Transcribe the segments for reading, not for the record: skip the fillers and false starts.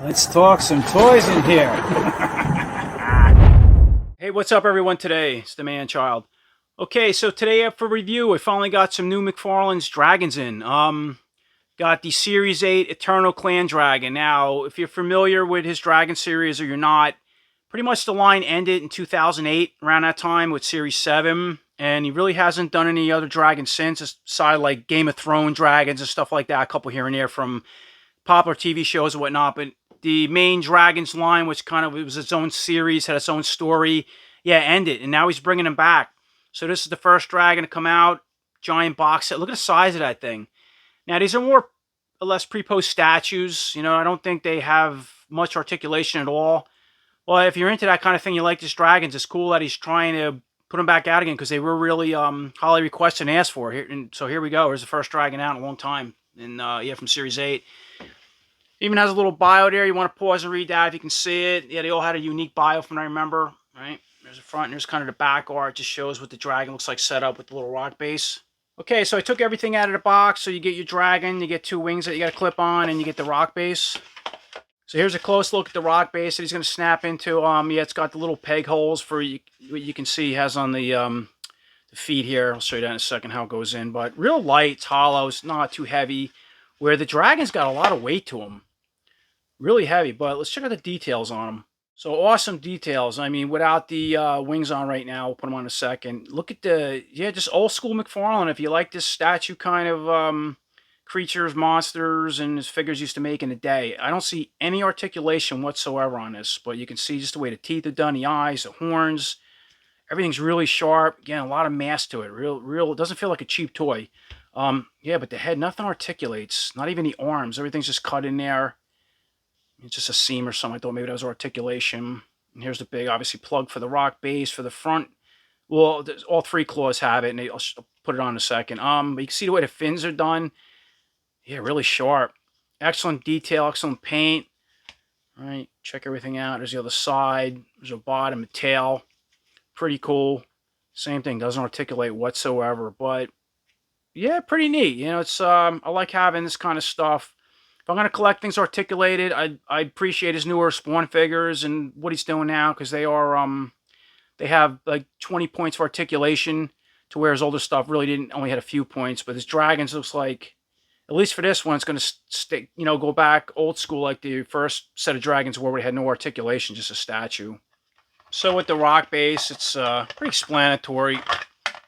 Let's talk some toys in here. Hey, what's up, everyone? Today it's the man child. Okay, so today up for review, I finally got some new Mcfarlane's dragons in. Got the Series 8 Eternal Clan Dragon. Now, if you're familiar with his Dragon series or you're not, pretty much the line ended in 2008, around that time, with Series 7. And he really hasn't done any other dragons since, aside like Game of Thrones dragons and stuff like that, a couple here and there from popular TV shows and whatnot. But the main dragons line, which kind of it was its own series, had its own story, yeah, ended. And now he's bringing them back. So this is the first dragon to come out. Giant box set. Look at the size of that thing. Now, these are more or less pre-post statues. You know, I don't think they have much articulation at all. Well, if you're into that kind of thing, you like these dragons, it's cool that he's trying to put them back out again because they were really highly requested and asked for. And so here we go. Here's the first dragon out in a long time. And yeah, from Series 8. Even has a little bio there. You want to pause and read that if you can see it. Yeah, they all had a unique bio from what I remember. Right? There's the front and there's kind of the back art. Just shows what the dragon looks like set up with the little rock base. Okay, so I took everything out of the box. So you get your dragon, you get two wings that you got to clip on, and you get the rock base. So here's a close look at the rock base that he's going to snap into. Yeah, it's got the little peg holes for what you can see he has on the feet here. I'll show you that in a second how it goes in. But real light, it's hollow, it's not too heavy. Where the dragon's got a lot of weight to him. Really heavy, but let's check out the details on him. So awesome details. I mean, without the wings on right now, we'll put them on in a second. Look at the, yeah, just old school Mcfarlane. If you like this statue kind of creatures, monsters, and his figures used to make in the day, I don't see any articulation whatsoever on this, but you can see just the way the teeth are done, the eyes, the horns, everything's really sharp. Again, a lot of mass to it. Real. It doesn't feel like a cheap toy. Yeah, but the head, nothing articulates. Not even the arms. Everything's just cut in there. It's just a seam or something. I thought maybe that was articulation. And here's the big, obviously, plug for the rock base for the front. Well, all three claws have it, and I'll put it on in a second. But you can see the way the fins are done. Yeah, really sharp. Excellent detail, excellent paint. All right, check everything out. There's the other side. There's a bottom, a tail. Pretty cool. Same thing, doesn't articulate whatsoever. But yeah, pretty neat. You know, it's I like having this kind of stuff. If I'm going to collect things articulated, I appreciate his newer Spawn figures and what he's doing now because they are they have like 20 points of articulation to where his older stuff really didn't, only had a few points. But his dragons looks like, at least for this one, it's going to stick, you know, go back old school like the first set of dragons where we had no articulation, just a statue. So with the rock base, it's pretty explanatory.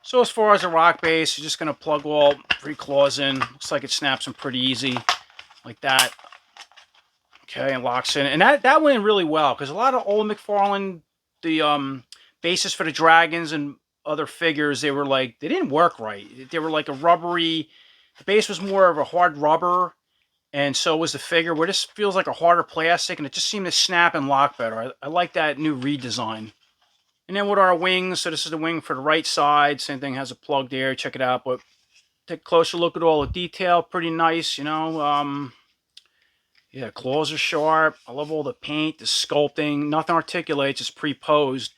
So as far as the rock base, you're just going to plug all three claws in. Looks like it snaps them pretty easy. Like that. Okay, and locks in. And that went really well, because a lot of old Mcfarlane, the bases for the dragons and other figures, they didn't work right. They were like a rubbery, the base was more of a hard rubber, and so was the figure, where this feels like a harder plastic, and it just seemed to snap and lock better. I like that new redesign. And then with our wings, so this is the wing for the right side, same thing, has a plug there, check it out, but take a closer look at all the detail, pretty nice, you know. Yeah, claws are sharp. I love all the paint, the sculpting. Nothing articulates, it's pre-posed.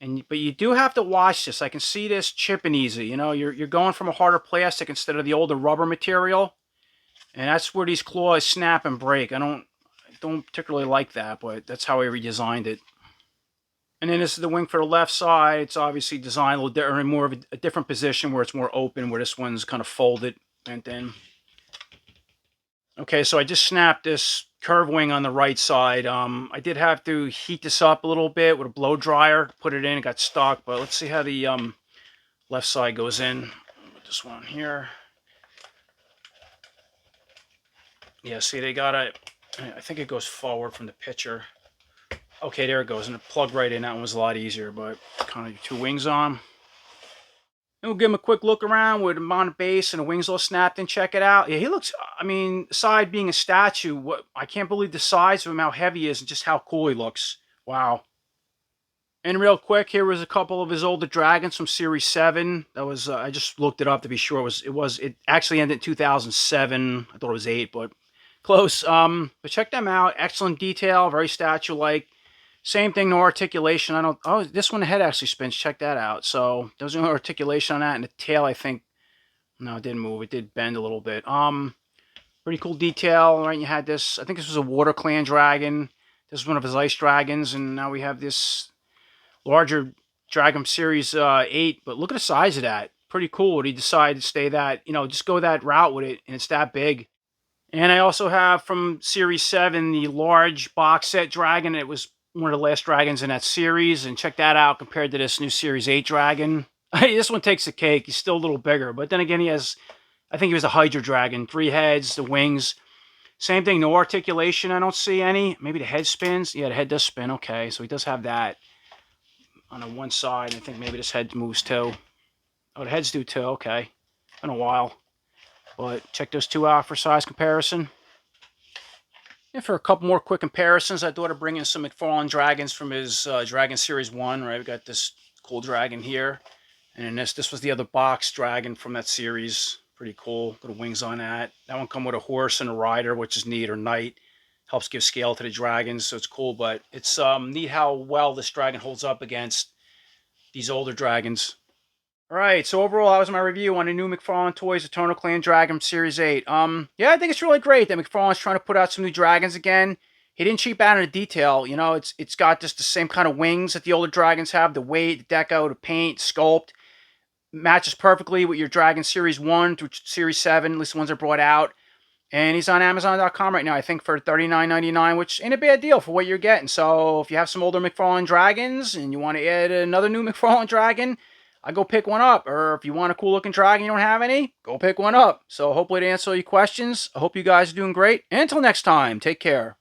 But you do have to watch this. I can see this chipping easy. You know, you're going from a harder plastic instead of the older rubber material. And that's where these claws snap and break. I don't particularly like that, but that's how I redesigned it. And then this is the wing for the left side. It's obviously designed a little different, more of a different position where it's more open, where this one's kind of folded, bent in. Okay, so I just snapped this curve wing on the right side. I did have to heat this up a little bit with a blow dryer, put it in, it got stuck, but let's see how the left side goes in. Put this one here. Yeah, see, they got it. I think it goes forward from the picture. Okay, there it goes, and it plugged right in. That one was a lot easier, but kind of two wings on. And we'll give him a quick look around with him on the base and the wings all snapped in. Check it out. Yeah, he looks, I mean, aside being a statue, I can't believe the size of him, how heavy he is, and just how cool he looks. Wow. And real quick, here was a couple of his older dragons from Series 7. That was, I just looked it up to be sure. It actually ended in 2007. I thought it was 8, but close. But check them out. Excellent detail, very statue-like. Same thing, no articulation. Oh, this one, the head actually spins. Check that out. So there's no articulation on that. And the tail, I think, no, it didn't move. It did bend a little bit. But Pretty cool detail, right? You had this, I think this was a Water Clan dragon. This is one of his ice dragons, and now we have this larger Dragon Series 8. But look at the size of that. Pretty cool. What he decided to stay that, just go that route with it, and it's that big. And I also have from Series 7 the large box set dragon. It was one of the last dragons in that series, and check that out compared to this new Series 8 dragon. This one takes the cake. He's still a little bigger, but then again, I think he was a Hydra dragon. 3 heads, the wings. Same thing, no articulation. I don't see any. Maybe the head spins. Yeah, the head does spin. Okay, so he does have that on the one side. I think maybe this head moves too. Oh, the heads do too. Okay. Been a while. But check those two out for size comparison. And for a couple more quick comparisons, I thought I'd bring in some Mcfarlane dragons from his Dragon Series 1. Right, we got this cool dragon here. And then this was the other box dragon from that series. Pretty cool. Got wings on that. That one come with a horse and a rider, which is neat, or knight. Helps give scale to the dragons, so it's cool. But it's neat how well this dragon holds up against these older dragons. All right, so overall, that was my review on the new Mcfarlane Toys Eternal Clan Dragon Series 8. Yeah, I think it's really great that Mcfarlane's trying to put out some new dragons again. He didn't cheap out on the detail. It's got just the same kind of wings that the older dragons have. The weight, the deco, the paint, sculpt. Matches perfectly with your Dragon Series 1 through Series 7, at least the ones that are brought out. And he's on Amazon.com right now, I think, for $39.99, which ain't a bad deal for what you're getting. So if you have some older Mcfarlane dragons and you want to add another new Mcfarlane dragon, I go pick one up. Or if you want a cool looking dragon you don't have any, go pick one up. So hopefully to answer all your questions. I hope you guys are doing great. And until next time, take care.